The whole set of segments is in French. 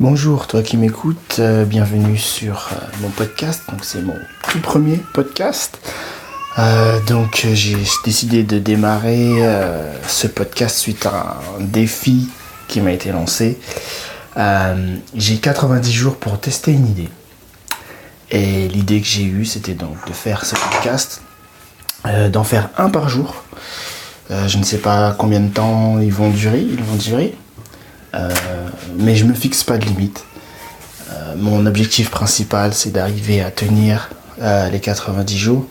Bonjour, toi qui m'écoutes, bienvenue sur mon podcast. Donc c'est mon tout premier podcast. J'ai décidé de démarrer ce podcast suite à un défi qui m'a été lancé. J'ai 90 jours pour tester une idée. Et l'idée que j'ai eue, c'était donc de faire ce podcast, d'en faire un par jour. Je ne sais pas combien de temps ils vont durer. Mais je me fixe pas de limite. Mon objectif principal, c'est d'arriver à tenir les 90 jours,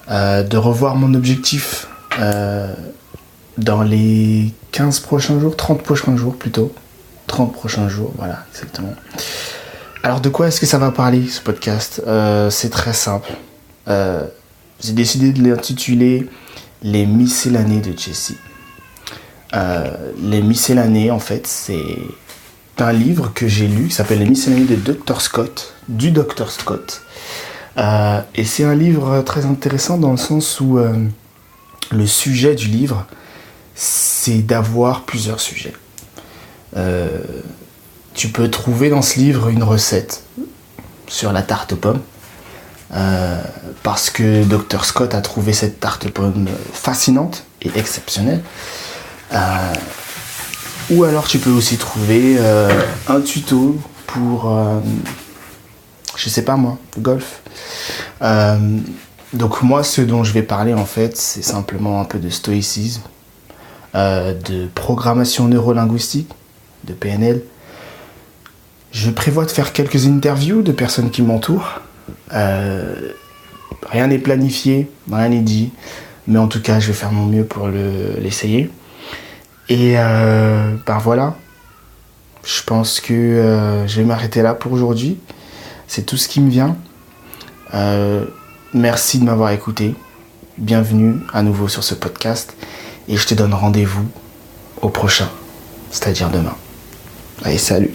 de revoir mon objectif dans les 15 prochains jours, 30 prochains jours plutôt. 30 prochains jours, voilà, exactement. Alors de quoi est-ce que ça va parler, ce podcast ? C'est très simple. J'ai décidé de l'intituler « Les miscellanées de Jesse ». Les miscellanées, en fait, c'est un livre que j'ai lu qui s'appelle Les miscellanées de Dr. Scott, du Dr. Scott. Et c'est un livre très intéressant dans le sens où le sujet du livre, c'est d'avoir plusieurs sujets. Tu peux trouver dans ce livre une recette sur la tarte aux pommes, parce que Dr. Scott a trouvé cette tarte aux pommes fascinante et exceptionnelle. Ou alors tu peux aussi trouver un tuto pour, je sais pas moi, le golf. Donc moi, ce dont je vais parler en fait, c'est simplement un peu de stoïcisme, de programmation neurolinguistique, de PNL. Je prévois de faire quelques interviews de personnes qui m'entourent. Rien n'est planifié, rien n'est dit, mais en tout cas, je vais faire mon mieux pour l'essayer. Et voilà, je pense que je vais m'arrêter là pour aujourd'hui. C'est tout ce qui me vient. Merci de m'avoir écouté. Bienvenue à nouveau sur ce podcast. Et je te donne rendez-vous au prochain, c'est-à-dire demain. Allez, salut.